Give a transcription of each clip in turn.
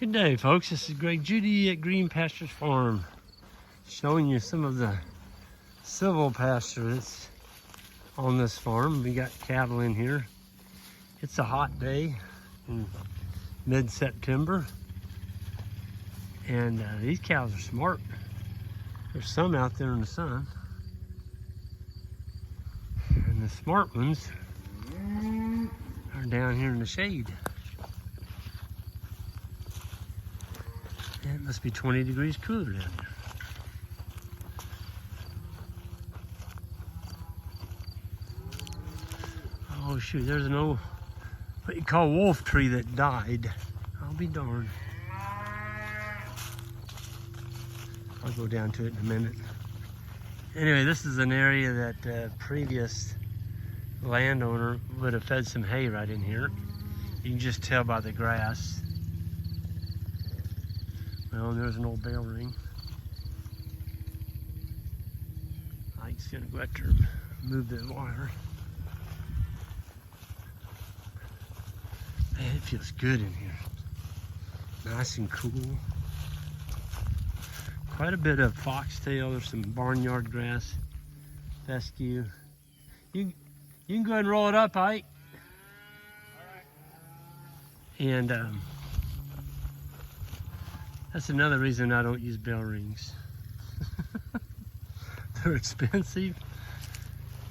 Good day, folks. This is Greg Judy at Green Pastures Farm, showing you some of the Silvo pasture that's on this farm. We got cattle in here. It's a hot day in mid-September, and these cows are smart. There's some out there in the sun, and the smart ones are down here in the shade. It must be 20 degrees cooler down there. Oh shoot, there's an old, what you call wolf tree that died. I'll be darned. I'll go down to it in a minute. Anyway, this is an area that previous landowner would have fed some hay right in here. You can just tell by the grass. Well, and there's an old bell ring. Ike's gonna go after him, move the wire. Man, it feels good in here. Nice and cool. Quite a bit of foxtail. There's some barnyard grass, fescue. You can go ahead and roll it up, Ike. All right. And that's another reason I don't use bell rings. They're expensive,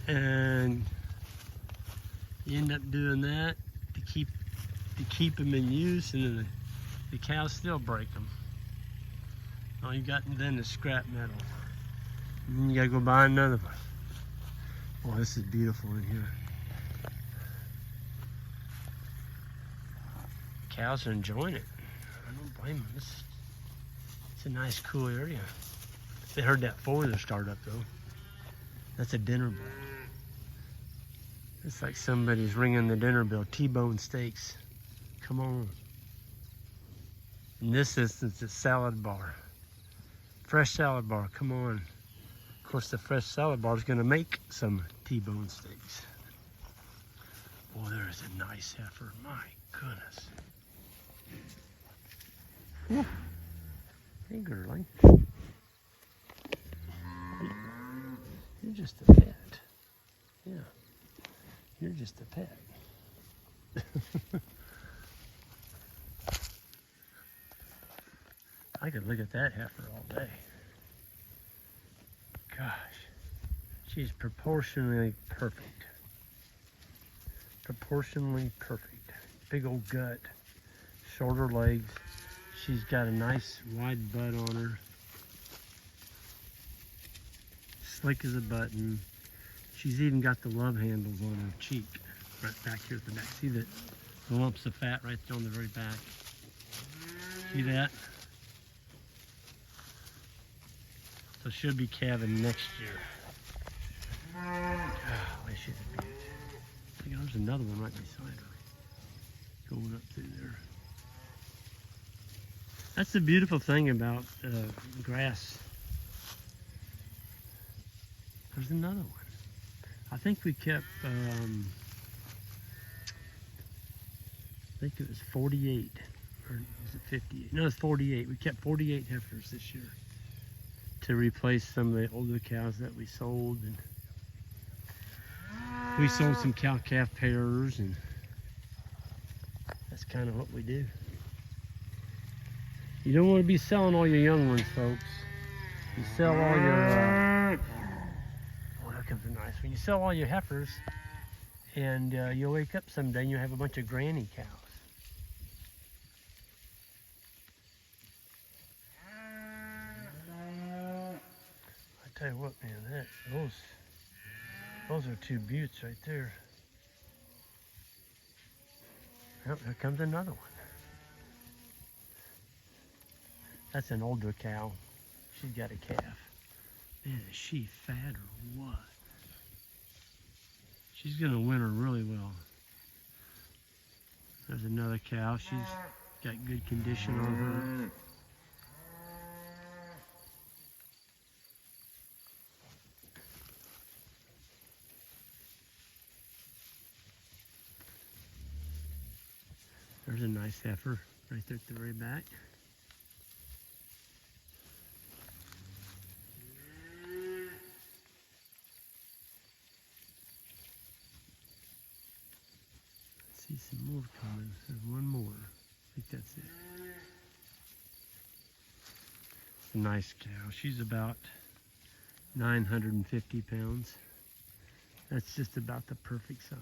and you end up doing that to keep them in use, and then the cows still break them. All you got then is scrap metal. And then you gotta go buy another one. Boy, this is beautiful in here. Cows are enjoying it. I don't blame them. It's a nice, cool area. They heard that foiler start up though. That's a dinner bell. It's like somebody's ringing the dinner bell. T-bone steaks. Come on. In this instance, it's salad bar. Fresh salad bar, come on. Of course, the fresh salad bar is gonna make some T-bone steaks. Boy, there is a nice heifer, my goodness. Whew. Hey, girlie. You're just a pet. Yeah, you're just a pet. I could look at that heifer all day. Gosh, she's proportionally perfect. Proportionally perfect. Big old gut, shorter legs. She's got a nice wide butt on her. Slick as a button. She's even got the love handles on her cheek, right back here at the back. See the lumps of fat right there on the very back? See that? So she'll be calving next year. Golly, she's a beaut. I think there's another one right beside her, going up through there. That's the beautiful thing about grass. There's another one. I think we kept, I think it was 48, or was it 58? No, it's 48. We kept 48 heifers this year to replace some of the older cows that we sold. And we sold some cow-calf pairs, and that's kind of what we do. You don't want to be selling all your young ones, folks. You sell all your, oh, here comes a nice one. You sell all your heifers, and you'll wake up someday and you'll have a bunch of granny cows. I tell you what, man, those are two beauts right there. Yep, here comes another one. That's an older cow. She's got a calf. Man, is she fat or what? She's gonna winter really well. There's another cow. She's got good condition on her. There's a nice heifer. right there at the very back. See some more coming. There's one more. I think that's it. It's a nice cow. She's about 950 pounds. That's just about the perfect size.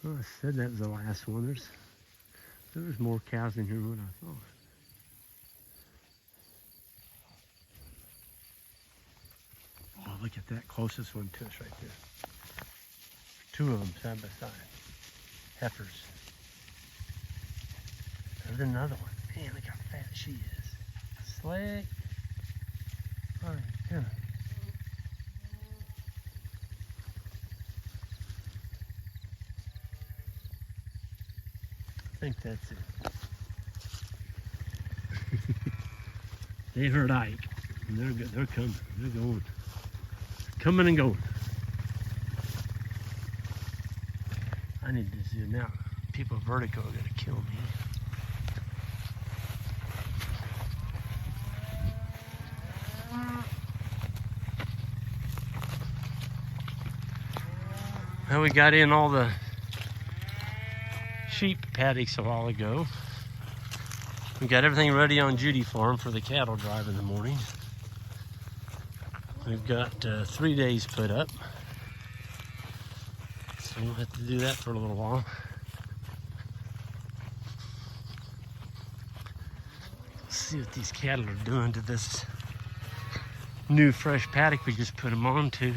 Well, I said that was the last one. There's more cows in here than what I thought. Oh, look at that closest one to us right there. Two of them side by side. Heifers. There's another one. Man, look how fat she is. Slick. Oh, yeah. I think that's it. They heard Ike, and they're good. They're coming. They're going. Coming and going. I need to zoom out. People vertigo are gonna kill me. Well, we got in all the sheep paddocks a while ago. We got everything ready on Judy Farm for the cattle drive in the morning. We've got 3 days put up. So we'll have to do that for a little while. Let's see what these cattle are doing to this new fresh paddock we just put them on to.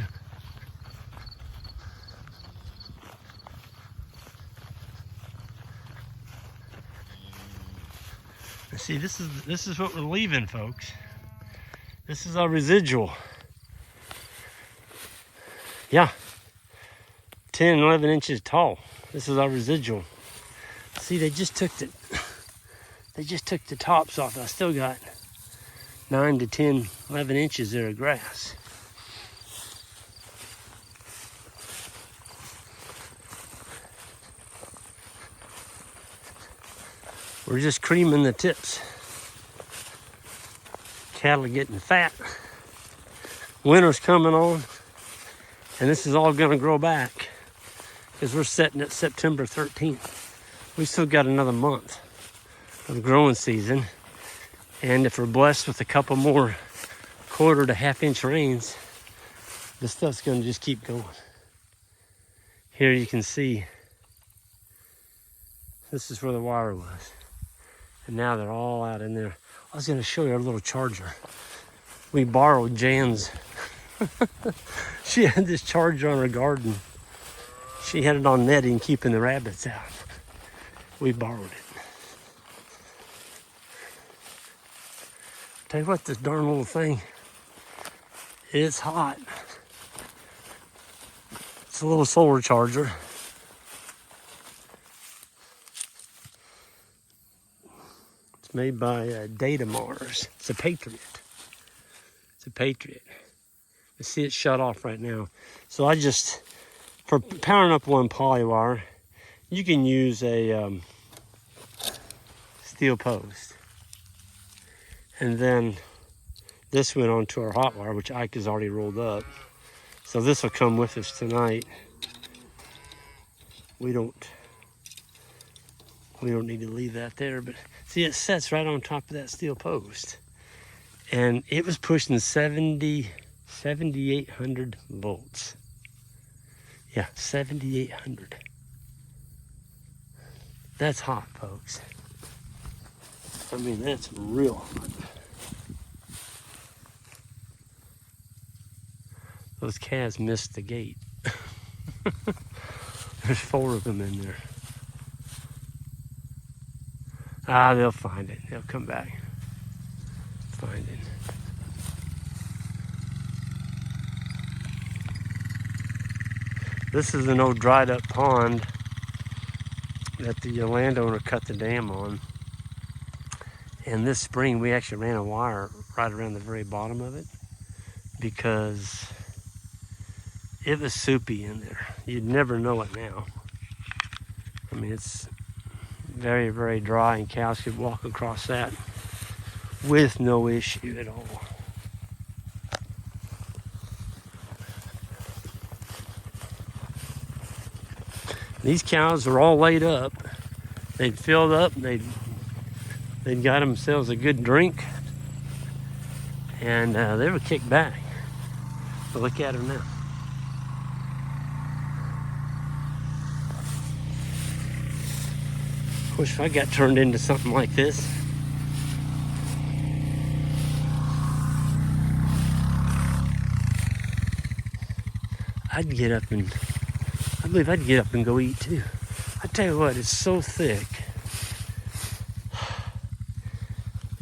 See, this is what we're leaving, folks. This is our residual. Yeah, 10, 11 inches tall. This is our residual. See, they just took the tops off. I still got 9 to 10, 11 inches there of grass. We're just creaming the tips. Cattle are getting fat. Winter's coming on, and this is all gonna grow back because we're setting at September 13th. We still got another month of growing season, and if we're blessed with a couple more 1/4 to 1/2 inch rains, this stuff's gonna just keep going. Here you can see, this is where the wire was. And now they're all out in there. I was gonna show you our little charger. We borrowed Jan's. She had this charger on her garden. She had it on netting, keeping the rabbits out. We borrowed it. Tell you what, this darn little thing, it's hot. It's a little solar charger. Made by Data Mars. It's a Patriot. It's a Patriot. You see it shut off right now. So I just, for powering up one poly wire, you can use a steel post. And then this went onto our hot wire, which Ike has already rolled up. So this will come with us tonight. We don't need to leave that there, but see, it sets right on top of that steel post. And it was pushing 7,800 volts. Yeah, 7,800. That's hot, folks. I mean, that's real hot. Those calves missed the gate. There's 4 of them in there. Ah, they'll find it. They'll come back. Find it. This is an old dried up pond that the landowner cut the dam on. And this spring we actually ran a wire right around the very bottom of it because it was soupy in there. You'd never know it now. I mean, it's very, very dry, and cows could walk across that with no issue at all. These cows were all laid up. They'd filled up, and they'd got themselves a good drink, and they were kicked back. But look at them now. Of course, if I got turned into something like this, I'd get up and, I believe I'd get up and go eat too. I tell you what, it's so thick,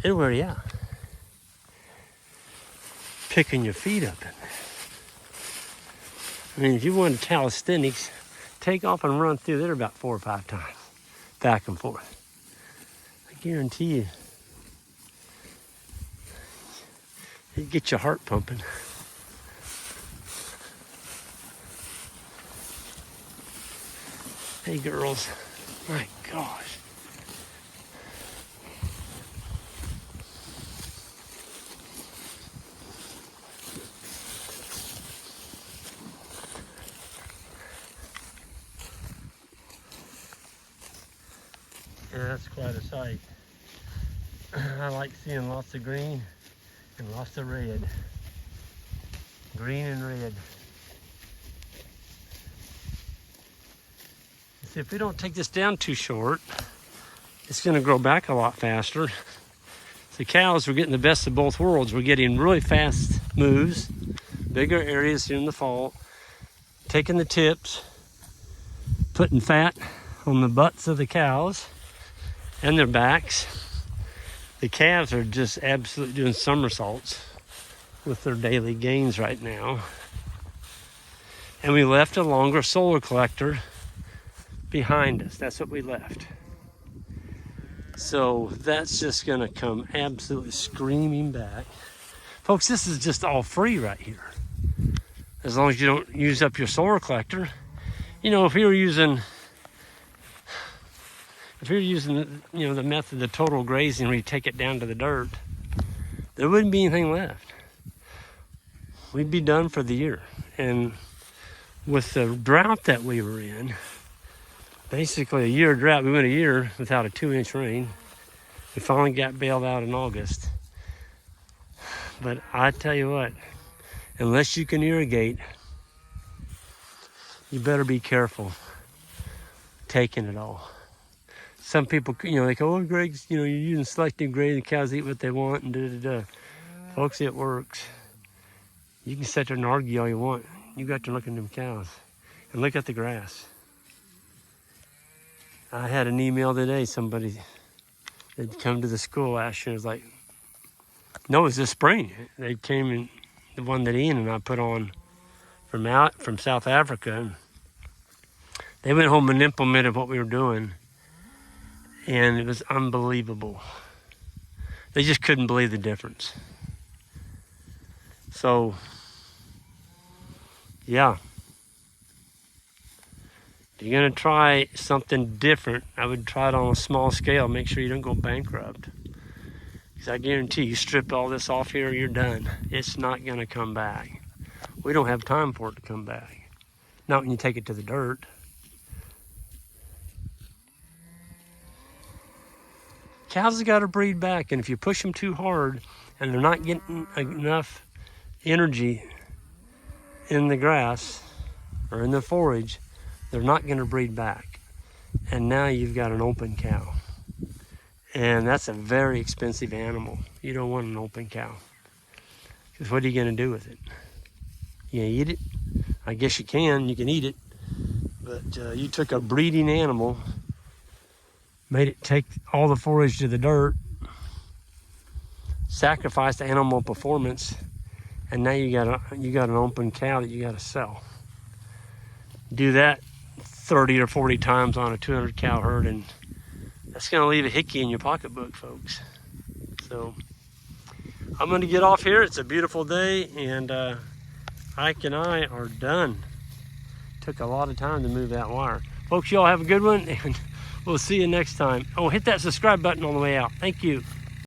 it'll wear you out. Picking your feet up in there. I mean, if you wanted calisthenics, take off and run through there about 4 or 5 times, back and forth. I guarantee you, it'd get your heart pumping. Hey girls, my gosh. Yeah, that's quite a sight. I like seeing lots of green and lots of red. Green and red. See, if we don't take this down too short, it's going to grow back a lot faster. The cows were getting the best of both worlds. We're getting really fast moves, bigger areas in the fall, taking the tips, putting fat on the butts of the cows and their backs. The calves are just absolutely doing somersaults with their daily gains right now. And we left a longer solar collector behind us. That's what we left. So that's just gonna come absolutely screaming back. Folks, this is just all free right here. As long as you don't use up your solar collector. You know, if you're using the method of total grazing where you take it down to the dirt, there wouldn't be anything left. We'd be done for the year. And with the drought that we were in, basically a year drought, we went a year without a 2-inch rain. We finally got bailed out in August. But I tell you what, unless you can irrigate, you better be careful taking it all. Some people, they go, oh, Greg's, you're using selective grazing, the cows eat what they want, and da-da-da. Folks, it works. You can sit there and argue all you want. You got to look at them cows and look at the grass. I had an email today, somebody had come to the school last year. It was like, no, it was this spring. They came in, the one that Ian and I put on from South Africa. And they went home and implemented what we were doing. And it was unbelievable. They just couldn't believe the difference. So, yeah. If you're going to try something different, I would try it on a small scale. Make sure you don't go bankrupt. Because I guarantee you strip all this off here, you're done. It's not going to come back. We don't have time for it to come back. Not when you take it to the dirt. Cows have got to breed back, and if you push them too hard and they're not getting enough energy in the grass or in the forage, they're not going to breed back. And now you've got an open cow. And that's a very expensive animal. You don't want an open cow. Because what are you going to do with it? You eat it? I guess you can eat it. But you took a breeding animal, made it take all the forage to the dirt, sacrificed animal performance, and now you got an open cow that you got to sell. Do that 30 or 40 times on a 200 cow herd, and that's going to leave a hickey in your pocketbook, folks. So I'm going to get off here. It's a beautiful day, and Ike and I are done. took a lot of time to move that wire. Folks, y'all have a good one, and we'll see you next time. Oh, hit that subscribe button on the way out. Thank you.